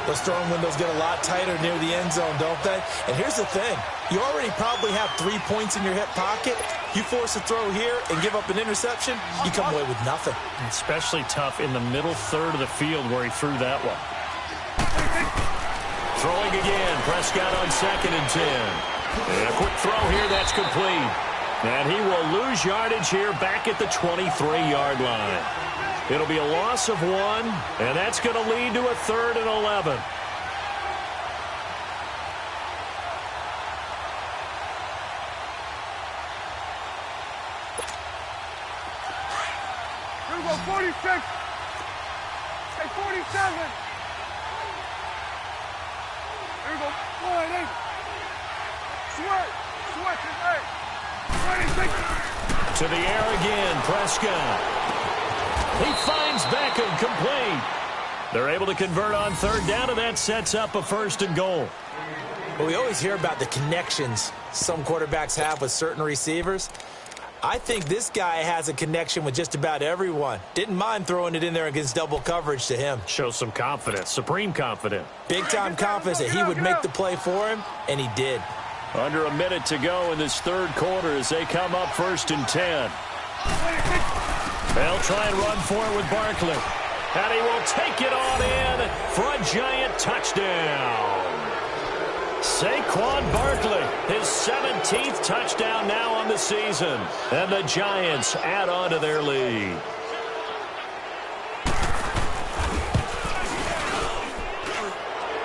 Those throwing windows get a lot tighter near the end zone, don't they? And here's the thing. You already probably have 3 points in your hip pocket. You force a throw here and give up an interception, you come away with nothing. Especially tough in the middle third of the field where he threw that one. Throwing again. Prescott on 2nd and 10. And a quick throw here, that's complete. And he will lose yardage here back at the 23-yard line. It'll be a loss of 1, and that's going to lead to a 3rd and 11. Here we go, 46. Hey, 47. Here we go, 48. Sweat, hey. 26. To the air again, Prescott. He finds Beckham, complete. They're able to convert on 3rd down, and that sets up a 1st and goal. Well, we always hear about the connections some quarterbacks have with certain receivers. I think this guy has a connection with just about everyone. Didn't mind throwing it in there against double coverage to him. Shows some confidence, supreme confidence. Big-time confidence that he would make the play for him, and he did. Under a minute to go in this 3rd quarter as they come up 1st and 10. They'll try and run for it with Barkley. And he will take it on in for a giant touchdown. Saquon Barkley, his 17th touchdown now on the season. And the Giants add on to their lead.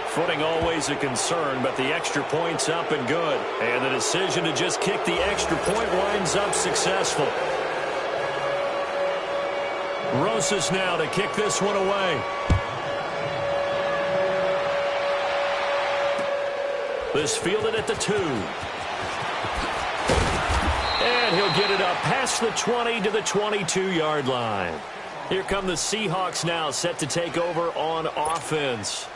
Footing always a concern, but the extra point's up and good. And the decision to just kick the extra point winds up successful. Rosas now to kick this one away. This fielded at the 2. And he'll get it up past the 20 to the 22-yard line. Here come the Seahawks now, set to take over on offense.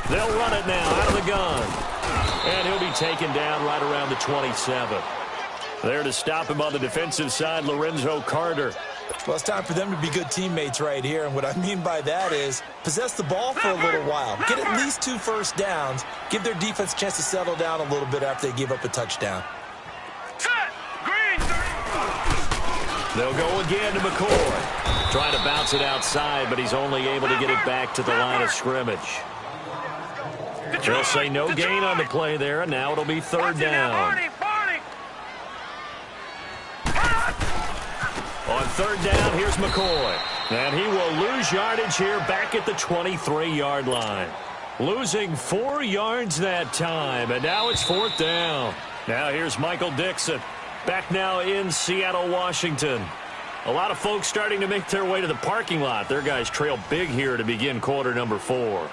They'll run it now out of the gun. And he'll be taken down right around the 27. There to stop him on the defensive side, Lorenzo Carter. Well, it's time for them to be good teammates right here. And what I mean by that is possess the ball for a little while. Get at least 2 first downs. Give their defense a chance to settle down a little bit after they give up a touchdown. They'll go again to McCoy. Trying to bounce it outside, but he's only able to get it back to the line of scrimmage. They'll say no gain on the play there, and now it'll be 3rd down. On 3rd down, here's McCoy. And he will lose yardage here back at the 23-yard line. Losing 4 yards that time, and now it's 4th down. Now here's Michael Dixon. Back now in Seattle, Washington. A lot of folks starting to make their way to the parking lot. Their guys trail big here to begin quarter number 4.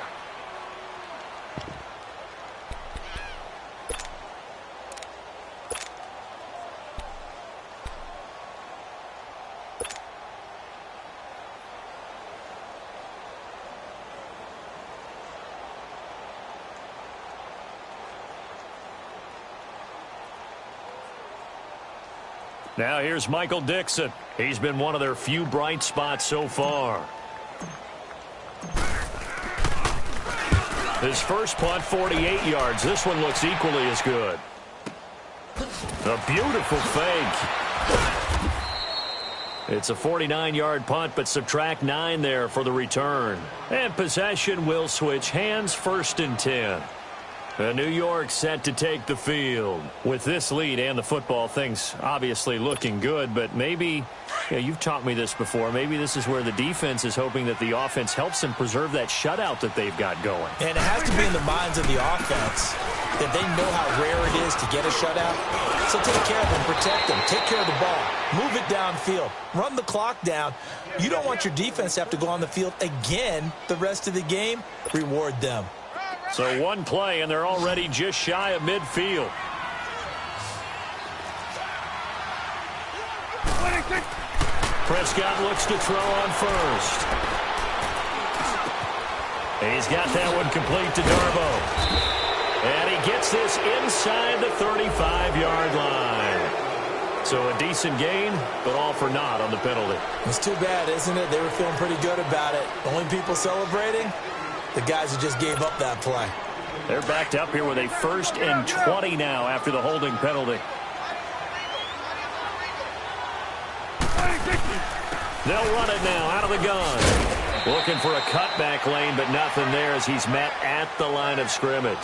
Now here's Michael Dixon. He's been one of their few bright spots so far. His first punt, 48 yards. This one looks equally as good. A beautiful fake. It's a 49-yard punt, but subtract 9 there for the return. And possession will switch hands, 1st and 10. New York set to take the field. With this lead and the football, things obviously looking good, but maybe, you've taught me this before, maybe this is where the defense is hoping that the offense helps them preserve that shutout that they've got going. And it has to be in the minds of the offense that they know how rare it is to get a shutout. So take care of them, protect them, take care of the ball, move it downfield, run the clock down. You don't want your defense to have to go on the field again the rest of the game. Reward them. So one play, and they're already just shy of midfield. Prescott looks to throw on first. He's got that one complete to Darbo. And he gets this inside the 35-yard line. So a decent gain, but all for naught on the penalty. It's too bad, isn't it? They were feeling pretty good about it. The only people celebrating? The guys who just gave up that play. They're backed up here with a 1st and 20 now after the holding penalty. They'll run it now out of the gun. Looking for a cutback lane, but nothing there as he's met at the line of scrimmage.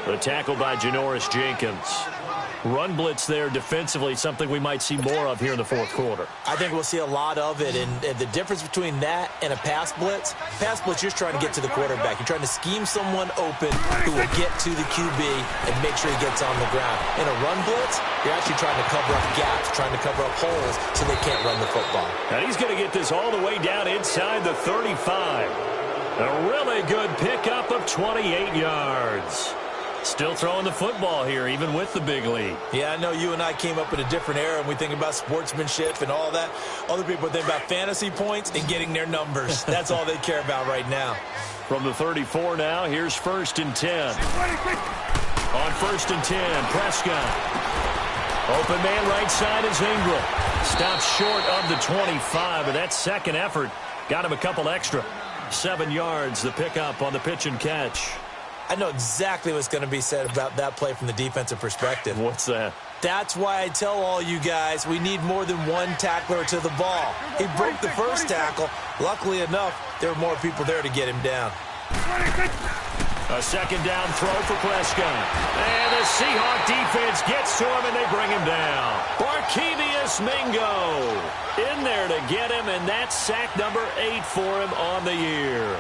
The tackle by Janoris Jenkins. Run blitz there defensively, something we might see more of here in the fourth quarter. I think we'll see a lot of it, and the difference between that and a pass blitz, you're trying to get to the quarterback. You're trying to scheme someone open who will get to the QB and make sure he gets on the ground. In a run blitz, you're actually trying to cover up gaps, trying to cover up holes so they can't run the football. And he's going to get this all the way down inside the 35. A really good pickup of 28 yards. Still throwing the football here, even with the big lead. Yeah, I know you and I came up in a different era, and we think about sportsmanship and all that. Other people think about fantasy points and getting their numbers. That's all they care about right now. From the 34 now, here's 1st and 10. On 1st and 10, Prescott. Open man right side is Ingram. Stops short of the 25, but that second effort got him a couple extra. 7 yards, the pickup on the pitch and catch. I know exactly what's going to be said about that play from the defensive perspective. What's that? That's why I tell all you guys we need more than one tackler to the ball. He broke the first tackle. Luckily enough, there were more people there to get him down. A second down throw for Prescott. And the Seahawk defense gets to him, and they bring him down. Barkevious Mingo in there to get him, and that's sack number 8 for him on the year.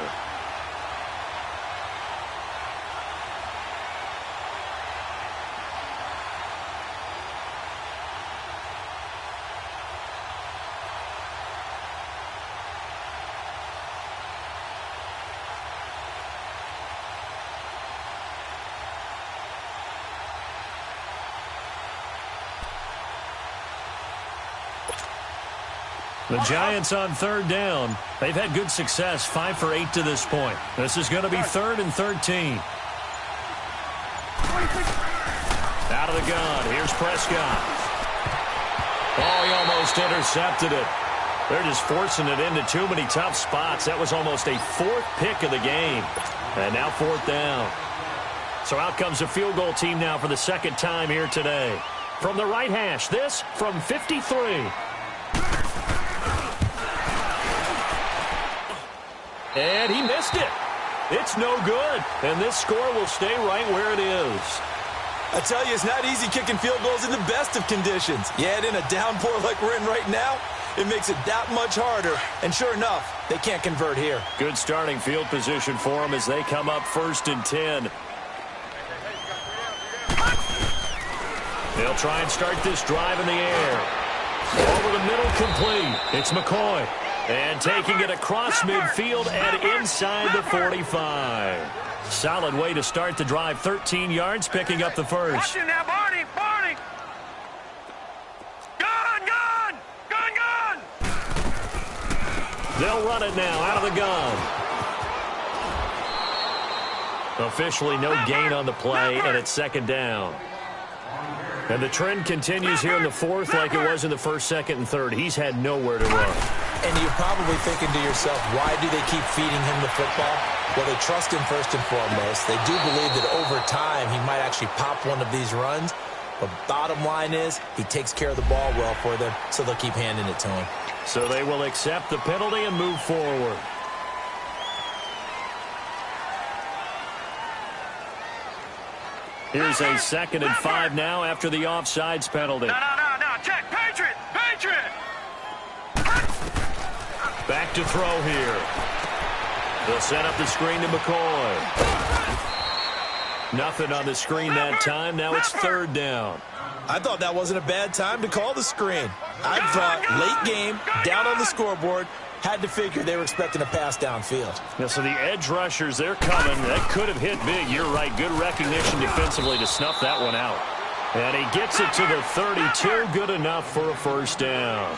The Giants on 3rd down. They've had good success, 5 for 8 to this point. This is going to be 3rd and 13. Out of the gun. Here's Prescott. Oh, he almost intercepted it. They're just forcing it into too many tough spots. That was almost a 4th pick of the game. And now 4th down. So out comes a field goal team now for the 2nd time here today. From the right hash, this from 53. And he missed it. It's no good. And this score will stay right where it is. I tell you, it's not easy kicking field goals in the best of conditions. Yet in a downpour like we're in right now, it makes it that much harder. And sure enough, they can't convert here. Good starting field position for them as they come up 1st and 10. They'll try and start this drive in the air. Over the middle, complete. It's McCoy. And taking it across midfield and inside the 45. Solid way to start the drive. 13 yards, picking up the first. Watch it now, Barney! Barney! Gun! Gun! Gun! Gun! They'll run it now out of the gun. Officially no gain on the play, and it's 2nd down. And the trend continues here in the 4th like it was in the 1st, 2nd, and 3rd. He's had nowhere to run. And you're probably thinking to yourself, why do they keep feeding him the football? Well, they trust him first and foremost. They do believe that over time he might actually pop one of these runs. But bottom line is he takes care of the ball well for them, so they'll keep handing it to him. So they will accept the penalty and move forward. Here's a 2nd and 5 now after the offsides penalty. No. Check. Patriot! Patriot! Back to throw here. They'll set up the screen to McCoy. Nothing on the screen that time. Now it's 3rd down. I thought that wasn't a bad time to call the screen. I thought late game, down on the scoreboard, had to figure they were expecting a pass downfield. Yeah, so the edge rushers, they're coming. That could have hit big. You're right. Good recognition defensively to snuff that one out. And he gets it to the 32. Good enough for a 1st down.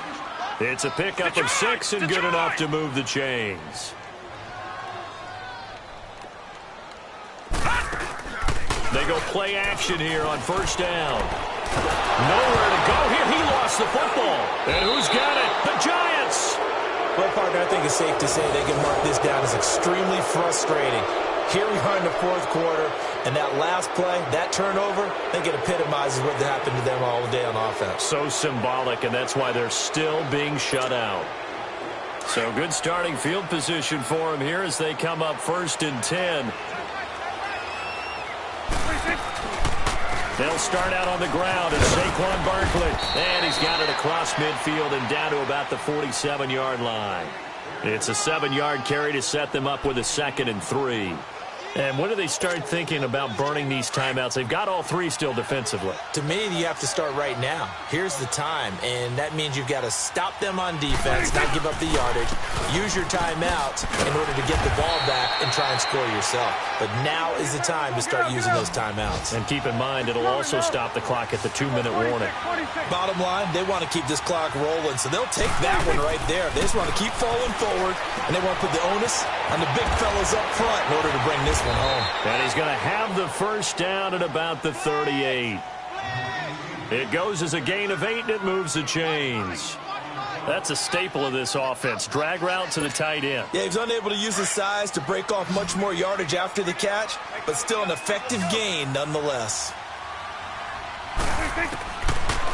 It's a pickup of 6 and good enough to move the chains. They go play action here on 1st down. Nowhere to go here. He lost the football. And who's got it? The Giants. Well, partner, I think it's safe to say they can mark this down as extremely frustrating. Here we are in the fourth quarter, and that last play, that turnover, I think it epitomizes what happened to them all day on offense. So symbolic, and that's why they're still being shut out. So good starting field position for them here as they come up 1st and 10. They'll start out on the ground as Saquon Barkley. And he's got it across midfield and down to about the 47-yard line. It's a 7-yard carry to set them up with a 2nd and 3. And when do they start thinking about burning these timeouts? They've got all 3 still defensively. To me, you have to start right now. Here's the time, and that means you've got to stop them on defense, not give up the yardage, use your timeouts in order to get the ball back and try and score yourself. But now is the time to start using those timeouts. And keep in mind, it'll also stop the clock at the 2-minute warning. Bottom line, they want to keep this clock rolling, so they'll take that one right there. They just want to keep falling forward, and they want to put the onus on the big fellas up front in order to bring this one home. And he's going to have the first down at about the 38. It goes as a gain of 8, and it moves the chains. That's a staple of this offense. Drag route to the tight end. Yeah, he was unable to use his size to break off much more yardage after the catch, but still an effective gain nonetheless.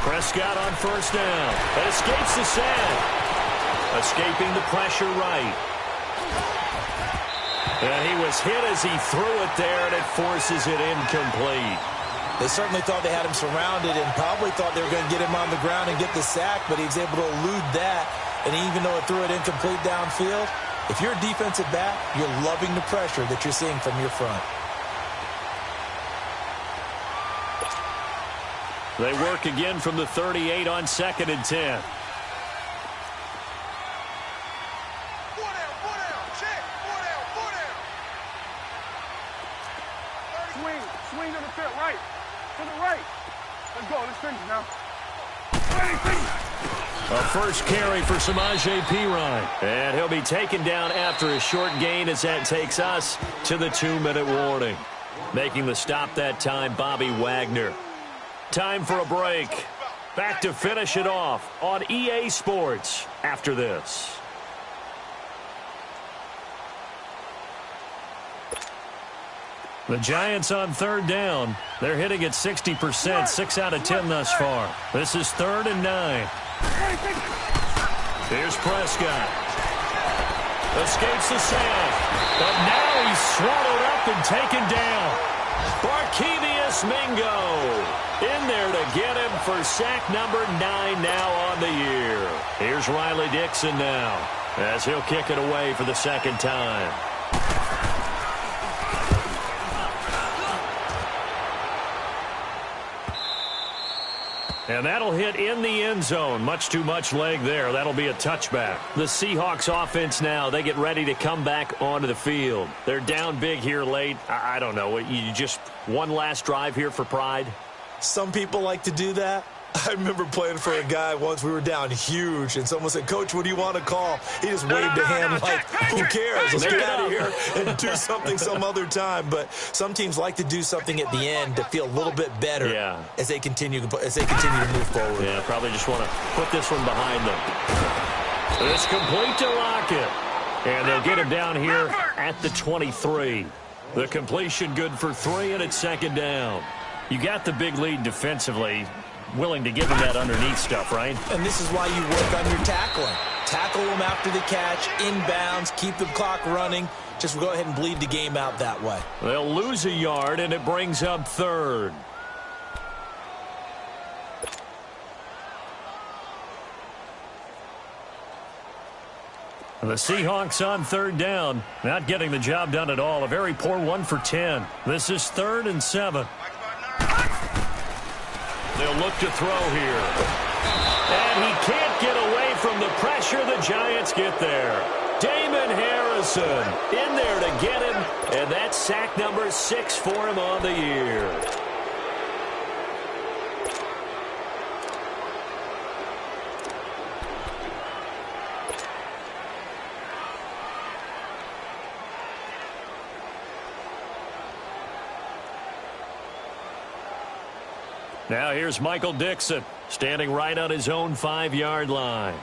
Prescott on first down. It escapes the sack. Escaping the pressure right. And he was hit as he threw it there, and it forces it incomplete. They certainly thought they had him surrounded and probably thought they were going to get him on the ground and get the sack, but he was able to elude that. And even though it threw it incomplete downfield, if you're a defensive back, you're loving the pressure that you're seeing from your front. They work again from the 38 on 2nd and 10. Swing to the field, right. To the right. Let's go. Let's finish now. A first carry for Samaje Perine. And he'll be taken down after a short gain as that takes us to the 2-minute warning. Making the stop that time, Bobby Wagner. Time for a break. Back to finish it off on EA Sports after this. The Giants on 3rd down. They're hitting at 60%, 6 out of 10 thus far. This is 3rd and 9. Here's Prescott. Escapes the sack. But now he's swallowed up and taken down. Barkevious Mingo in there to get him for sack number 9 now on the year. Here's Riley Dixon now as he'll kick it away for the 2nd time. And that'll hit in the end zone. Much too much leg there. That'll be a touchback. The Seahawks offense now, they get ready to come back onto the field. They're down big here late. I don't know. You just one last drive here for pride? Some people like to do that. I remember playing for a guy once. We were down huge, and someone said, "Coach, what do you want to call?" He just waved a hand like, "Who cares? Let's get out of here and do something some other time." But some teams like to do something at the end to feel a little bit better as they continue to move forward. Yeah, probably just want to put this one behind them. It's complete to Lockett, and they'll get him down here at the 23. The completion good for 3, and it's 2nd down. You got the big lead defensively. Willing to give him that underneath stuff, right? And this is why you work on your tackling. Tackle them after the catch, inbounds, keep the clock running. Just go ahead and bleed the game out that way. They'll lose a yard, and it brings up 3rd. The Seahawks on 3rd down. Not getting the job done at all. A very poor 1 for 10. This is 3rd and 7. They'll look to throw here. And he can't get away from the pressure. The Giants get there. Damon Harrison in there to get him. And that's sack number 6 for him on the year. Now here's Michael Dixon, standing right on his own 5-yard line.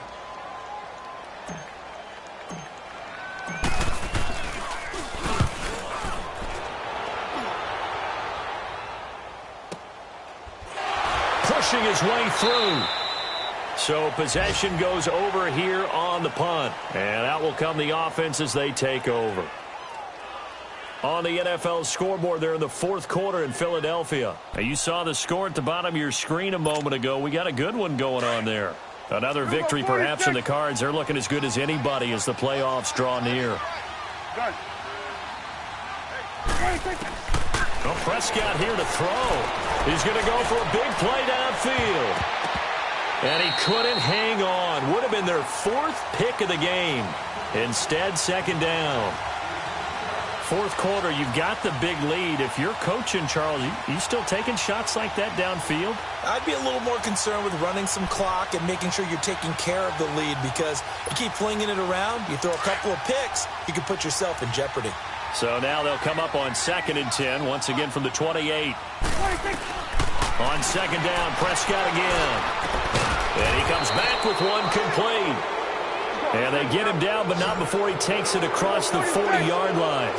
pushing his way through. So possession goes over here on the punt. And out will come the offense as they take over. On the NFL scoreboard there in the fourth quarter in Philadelphia. Now, you saw the score at the bottom of your screen a moment ago. We got a good one going on there. Another victory perhaps in the cards. They're looking as good as anybody as the playoffs draw near. Well, Prescott here to throw. He's going to go for a big play downfield. And he couldn't hang on. Would have been their fourth pick of the game. Instead, second down. Fourth quarter, you've got the big lead. If you're coaching, Charles, you still taking shots like that downfield? I'd be a little more concerned with running some clock and making sure you're taking care of the lead, because you keep flinging it around, you throw a couple of picks, you can put yourself in jeopardy. So now they'll come up on 2nd and 10, once again from the 28. On second down, Prescott again. And he comes back with one complete. And they get him down, but not before he takes it across the 40-yard line.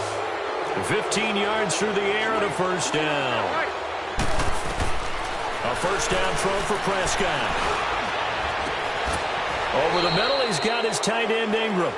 15 yards through the air and a first down. A first down throw for Prescott. Over the middle, he's got his tight end Ingram.